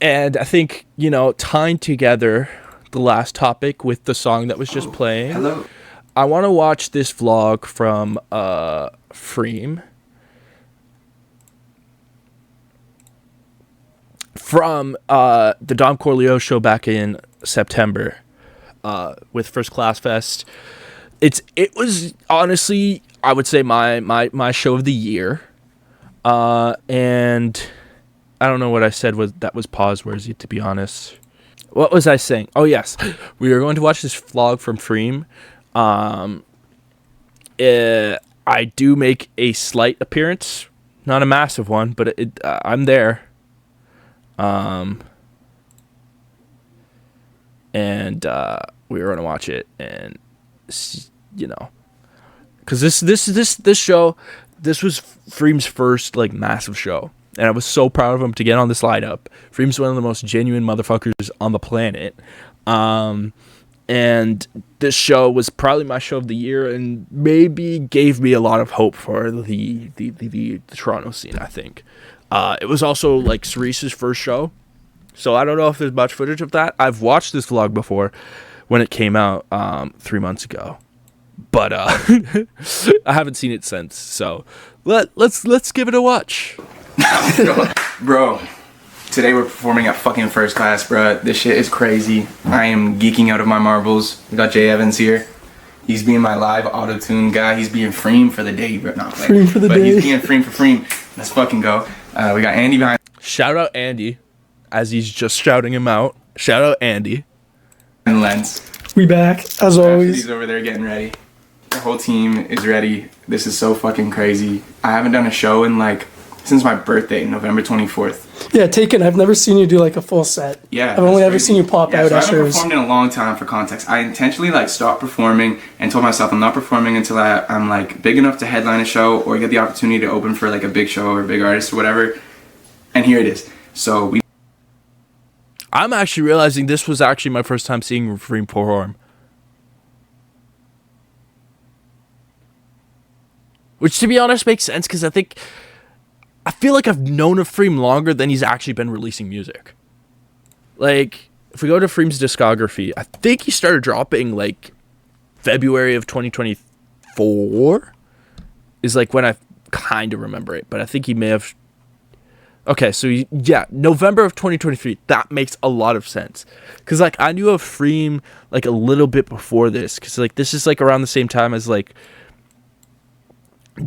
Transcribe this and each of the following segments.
And I think, you know, tying together the last topic with the song that was just playing. Hello. I want to watch this vlog from FREEM. From the Dom CORLEO show back in September with First Class Fest. It was honestly, I would say, my show of the year. And I don't know what I said that was pause-worthy, to be honest. What was I saying? Oh, yes. We are going to watch this vlog from FREEM. I do make a slight appearance. Not a massive one, but I'm there. And we were going to watch it. And, you know. Because this show, this was FREEM's first, like, massive show. And I was so proud of him to get on this lineup. FREEM's one of the most genuine motherfuckers on the planet. And this show was probably my show of the year and maybe gave me a lot of hope for the Toronto scene, I think. It was also, like, Cerise's first show. So I don't know if there's much footage of that. I've watched this vlog before when it came out 3 months ago. But I haven't seen it since. So let's give it a watch. Bro, today we're performing at fucking First Class, bro. This shit is crazy. I am geeking out of my marbles. We got Jay Evans here. He's being my live auto-tune guy. He's being FREEM for the day, bro. Not FREEM for the but day. He's being FREEM for FREEM. Let's fucking go. We got Andy behind. Shout out Andy, as he's just shouting him out. Shout out Andy. And Lens. We back, as always. He's over there getting ready. The whole team is ready. This is so fucking crazy. I haven't done a show in like since my birthday, November 24th. Yeah, Taken, I've never seen you do like a full set. Yeah. I've only ever seen you pop out so I at haven't shows. performed in a long time, for context. I intentionally like stopped performing and told myself I'm not performing until I'm like big enough to headline a show or get the opportunity to open for like a big show or a big artist or whatever. And here it is. So I'm actually realizing this was actually my first time seeing FREEM perform. Which, to be honest, makes sense because I feel like I've known of FREEM longer than he's actually been releasing music. Like, if we go to FREEM's discography, I think he started dropping, like, February of 2024 is, like, when I kind of remember it. But I think he may have... Okay, so, yeah, November of 2023. That makes a lot of sense. Because, like, I knew of FREEM, like, a little bit before this. Because, like, this is, like, around the same time as, like...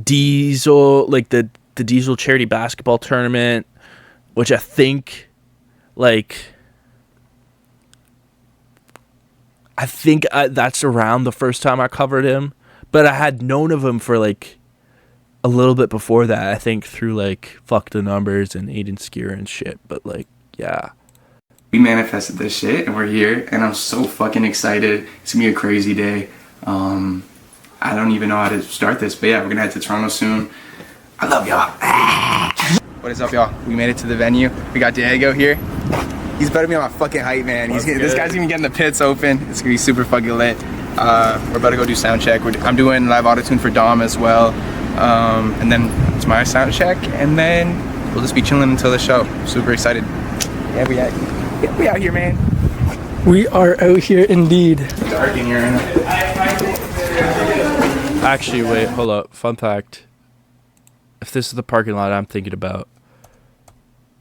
Diesel, like the Diesel charity basketball tournament, which I think that's around the first time I covered him, but I had known of him for like a little bit before that, I think through like Fuck the Numbers and Aiden Skier and shit, but like, yeah. We manifested this shit and we're here and I'm so fucking excited. It's gonna be a crazy day. I don't even know how to start this, but yeah, we're gonna head to Toronto soon. I love y'all. What is up, y'all? We made it to the venue. We got Diego here. He's better be on my fucking height, man. This guy's gonna be getting the pits open. It's gonna be super fucking lit. We're about to go do sound check. I'm doing live auto-tune for Dom as well. And then it's my sound check, and then we'll just be chilling until the show. Super excited. Yeah, we out here, man. We are out here indeed. Dark in here. Actually, wait, hold up. Fun fact. If this is the parking lot I'm thinking about,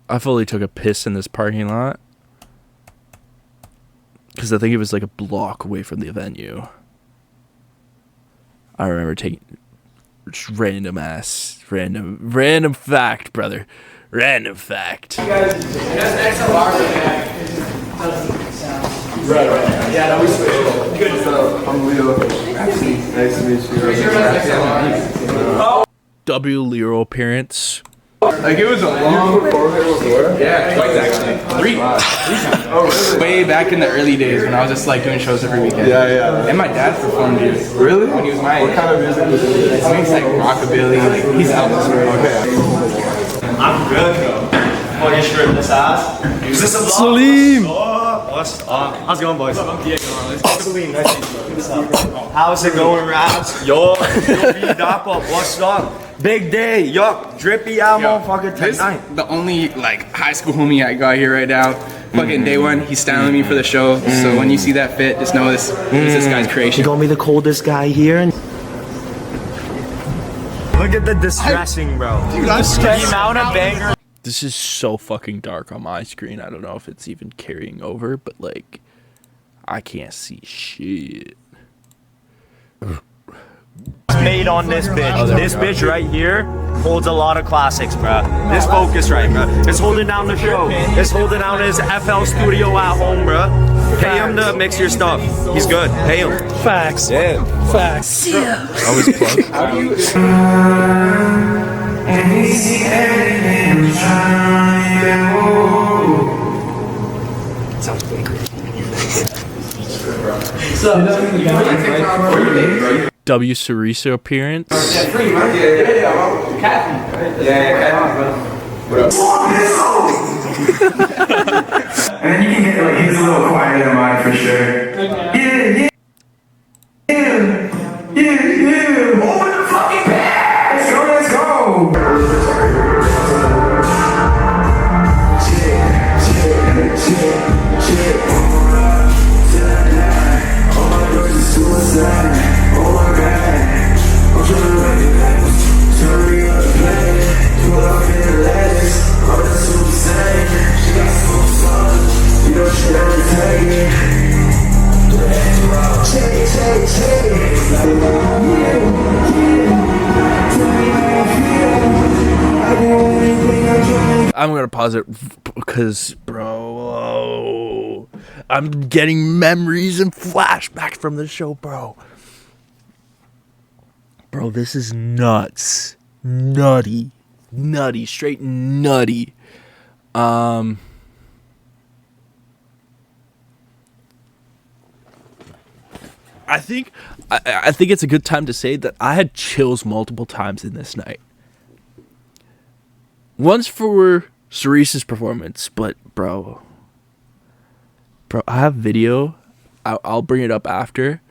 I fully took a piss in this parking lot. Because I think it was like a block away from the venue. I remember taking just random fact, brother. Random fact. Right. Yeah, that was good. I'm Leo. Nice to meet you. W. Lero appearance. Like, it was a long performance before? Yeah, twice actually. Three times. Oh, really? Way back in the early days when I was just like doing shows every weekend. Yeah. And my dad performed here. Really? When he was my age. What kind of music was it? I mean, it's like rockabilly. Like, he's Elvis, right? Okay. I'm good, though. Oh, your shirt this ass? Is this a vlog? Salim! What's how's it going, boys? I'm Diego. Salim, nice to meet you. How's it going, Raps? Yo, what's up? Big day, yup. Drippy out, motherfucker, This tonight. the only like high school homie I got here right now. Fucking day one, he's styling me for the show. So when you see that fit, just know this is this guy's You creation. gonna be the coldest guy here. Look at the distressing, bro. The amount of banger. This is so fucking dark on my screen. I don't know if it's even carrying over, but like, I can't see shit. Made on this bitch. This bitch right here holds a lot of classics, bro. This focus right, bro. It's holding down the show. It's holding down his FL studio at home, bro. Pay him to mix your stuff. He's good. Pay him. Facts. Yeah. Facts. Always plug. W. Cerisa appearance. And then you can get like he's a little quieter than mine for sure. Open the fucking pants! Let's go! I'm gonna pause it because, bro, I'm getting memories and flashbacks from the show, bro. Bro, this is nuts. Nutty. Straight nutty. I think it's a good time to say that I had chills multiple times in this night. Once for Cerise's performance, but bro, I have video. I'll bring it up after.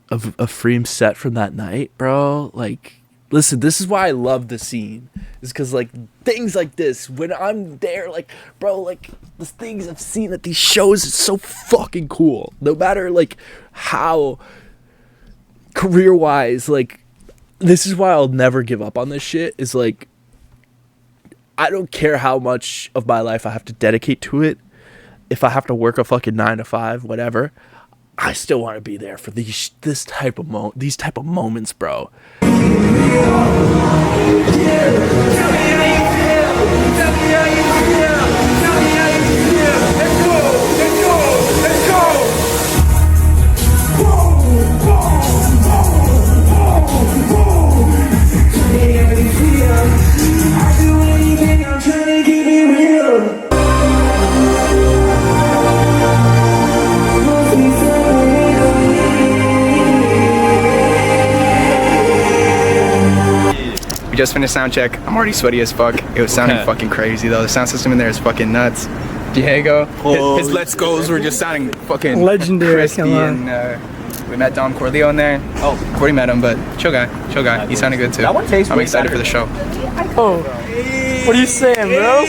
Of a FREEM set from that night, bro. Like, listen, this is why I love the scene. Is because like things like this, when I'm there, like, bro, like the things I've seen at these shows, it's so fucking cool. No matter like how career-wise, like, this is why I'll never give up on this shit. Is like, I don't care how much of my life I have to dedicate to it. If I have to work a fucking 9 to 5, whatever, I still want to be there for these type of moments, bro. We just finished sound check. I'm already sweaty as fuck. It was sounding fucking crazy though. The sound system in there is fucking nuts. Diego, his let's goes were just sounding fucking Legendary, crispy, come and on. we met Dom Corleo in there. Oh, Cordy met him, but chill guy. He sounded good too. That one tastes I'm way excited better. for the show. Oh, what are you saying, bro?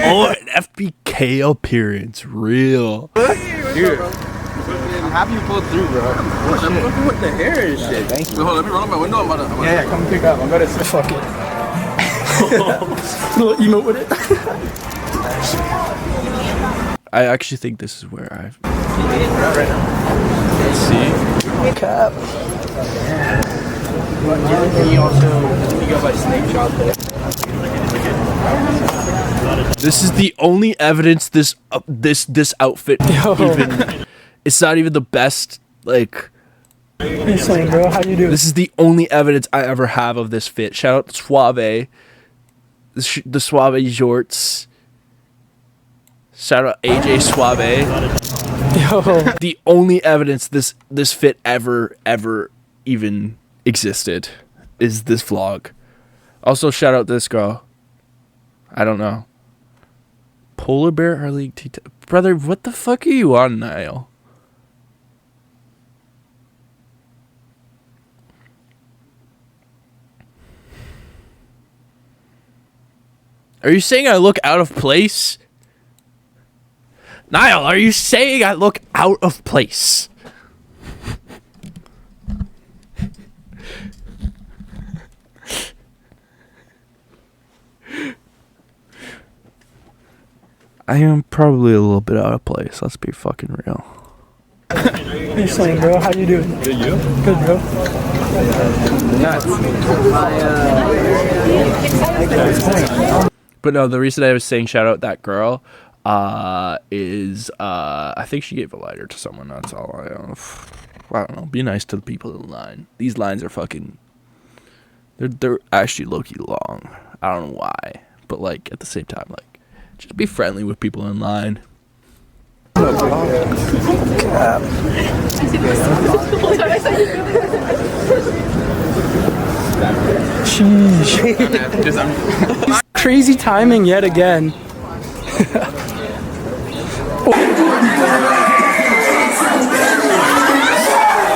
Oh, an FBK appearance, real. Dude, I'm happy you pulled through, bro. With the hair and shit. Thank you. Hold on, let me roll up my window. I'm about to. Yeah, come pick up. I'm gonna. Fuck it. Little emote with it. I actually think this is where I've. See? Cap. He also go by Snake Shop. This is the only evidence this outfit even. It's not even the best. Like, Insane, bro. How you doing? this is the only evidence I ever have of this fit. Shout out to Suave, the Suave jorts. Shout out AJ Suave. Yo. The only evidence this fit ever even existed is this vlog. Also, shout out this girl. I don't know. Polar Bear or League T. Brother, what the fuck are you on, Niall? Are you saying I look out of place? Niall, are you saying I look out of place? I am probably a little bit out of place. Let's be fucking real. Hey, Slam, bro. How you doing? Good, you? Good, bro. But no, the reason I was saying shout out that girl is I think she gave a lighter to someone. That's all. I don't know. Be nice to the people in line. These lines are fucking. They're actually low-key long. I don't know why, but like at the same time, like just be friendly with people in line. Sheesh. Crazy timing yet again.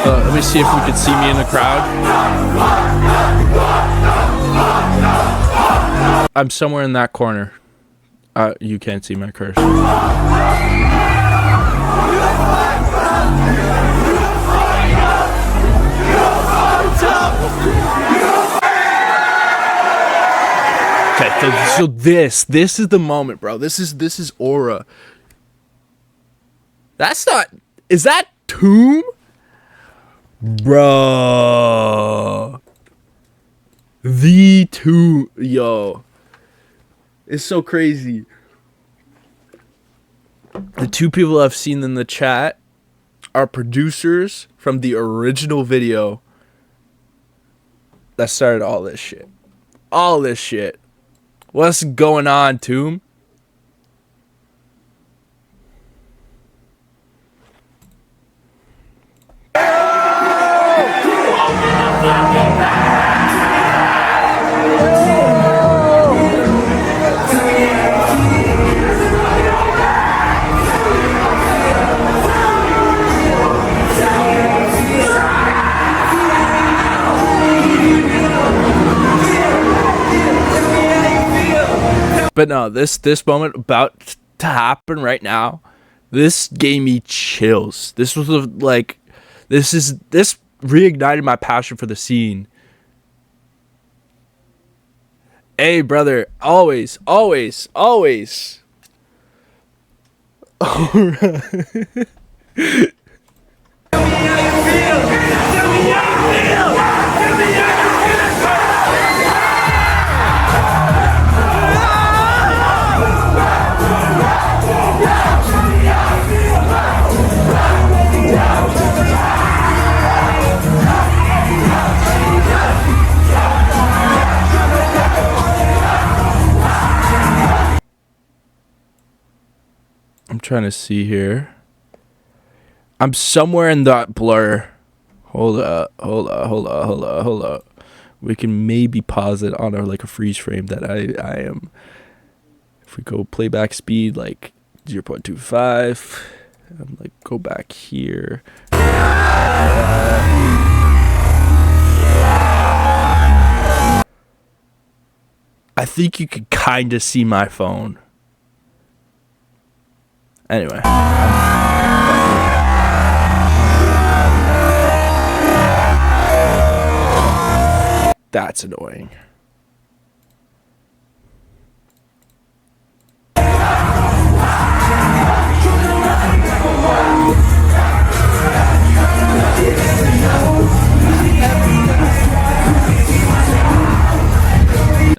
Let me see if you can see me in the crowd. I'm somewhere in that corner. You can't see my cursor. Okay, so this is the moment, bro. This is aura. That's not. Is that Tomb? Bro. The Tomb. Yo. It's so crazy. The two people I've seen in the chat are producers from the original video that started all this shit. All this shit. What's going on, Tomb? But no, this moment about to happen right now, this gave me chills. This was like, this reignited my passion for the scene. Hey, brother, always. All right. I'm trying to see here. I'm somewhere in that blur. Hold up. We can maybe pause it on like a freeze frame that I am. If we go playback speed like 0.25, I'm like go back here. I think you could kind of see my phone. Anyway. That's annoying.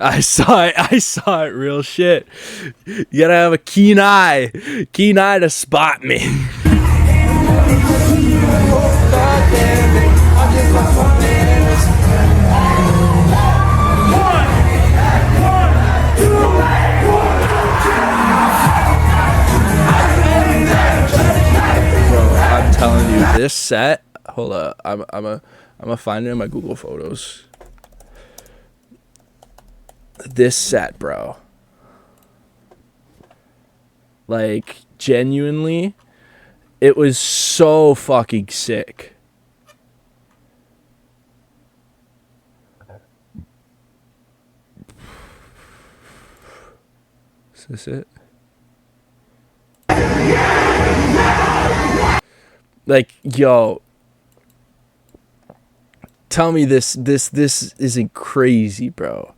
I saw it, real shit. You gotta have a keen eye to spot me. Bro, I'm telling you, this set. Hold up, I'm gonna find it in my Google Photos. This set, bro. Like, genuinely, it was so fucking sick. Is this it? Like, yo, tell me this isn't crazy, bro.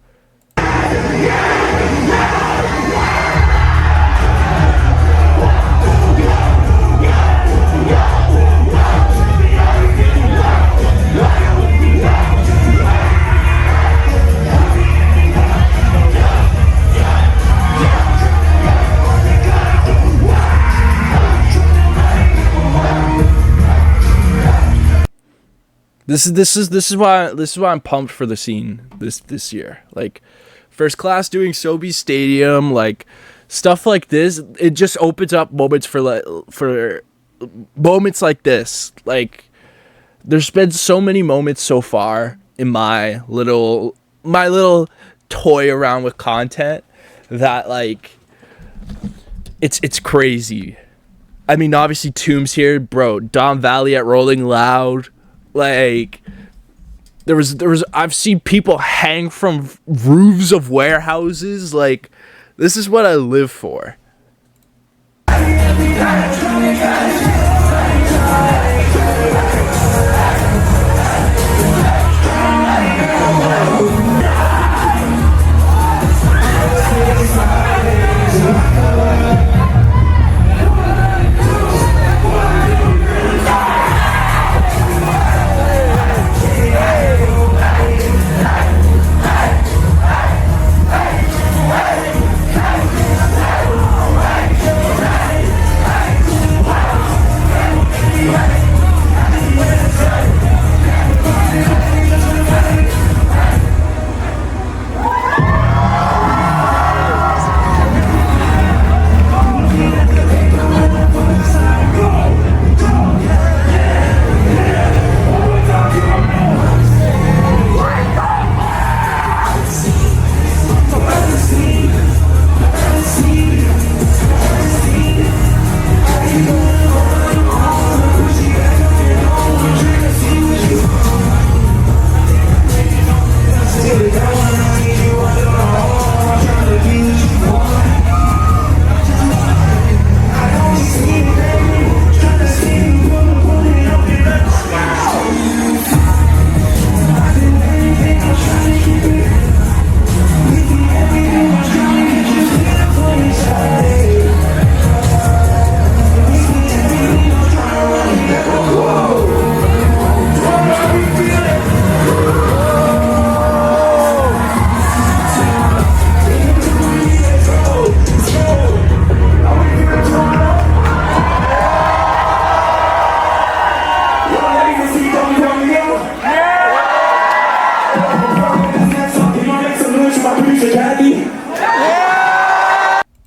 This is why I'm pumped for the scene this year. Like, First Class doing Sobe Stadium, like stuff like this. It just opens up moments for moments like this. Like, there's been so many moments so far in my little toy around with content that, like, it's crazy. I mean, obviously Tomb's here, bro. Don Valley at Rolling Loud. Like, there was I've seen people hang from roofs of warehouses. Like, this is what I live for.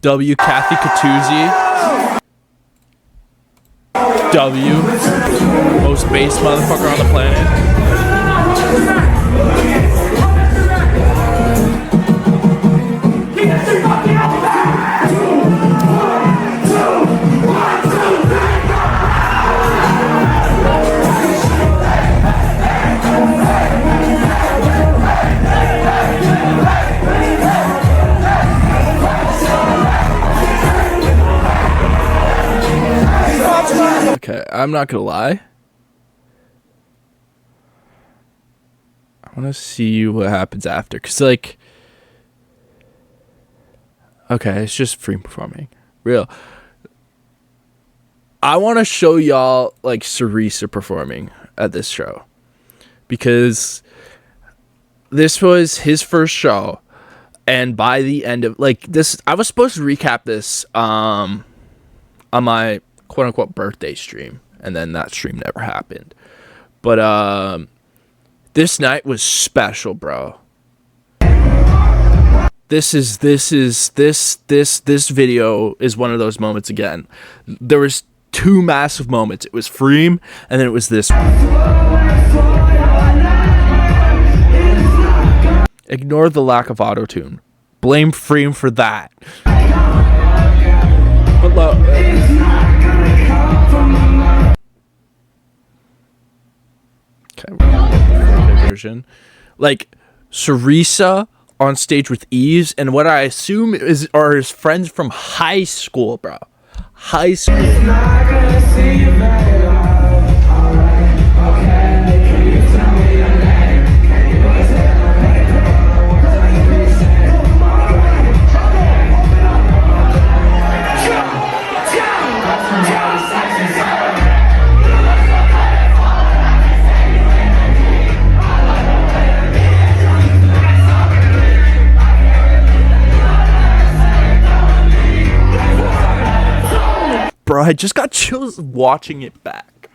W. Kathy Catuzzi. W. Most based motherfucker on the planet. Okay, I'm not gonna lie. I want to see what happens after, cause like, okay, it's just FREEM performing. Real. I want to show y'all like Sarisa performing at this show, because this was his first show, and by the end of like this, I was supposed to recap this on my quote unquote birthday stream, and then that stream never happened. But this night was special, bro. This video is one of those moments again. There was two massive moments. It was FREEM, and then it was this one. Ignore the lack of auto-tune. Blame FREEM for that. But look, okay, version. Like, Sarisa on stage with ease, and what I assume are his friends from high school, bro. High school. Bro, I just got chills watching it back.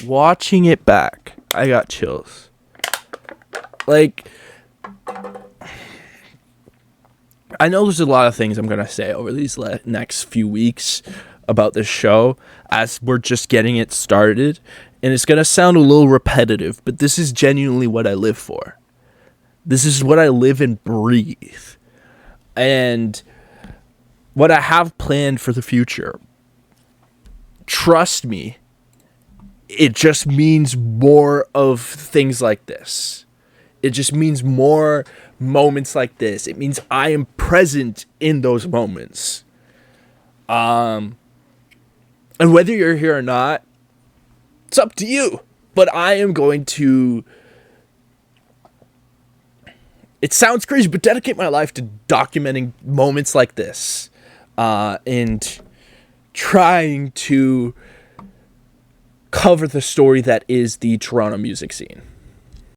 Watching it back, I got chills. Like, I know there's a lot of things I'm going to say over these next few weeks about this show as we're just getting it started. And it's going to sound a little repetitive, but this is genuinely what I live for. This is what I live and breathe. And what I have planned for the future. Trust me, it just means more of things like this. It just means more moments like this. It means I am present in those moments. And whether you're here or not, it's up to you. But I am going to, it sounds crazy, but dedicate my life to documenting moments like this. And trying to cover the story that is the Toronto music scene.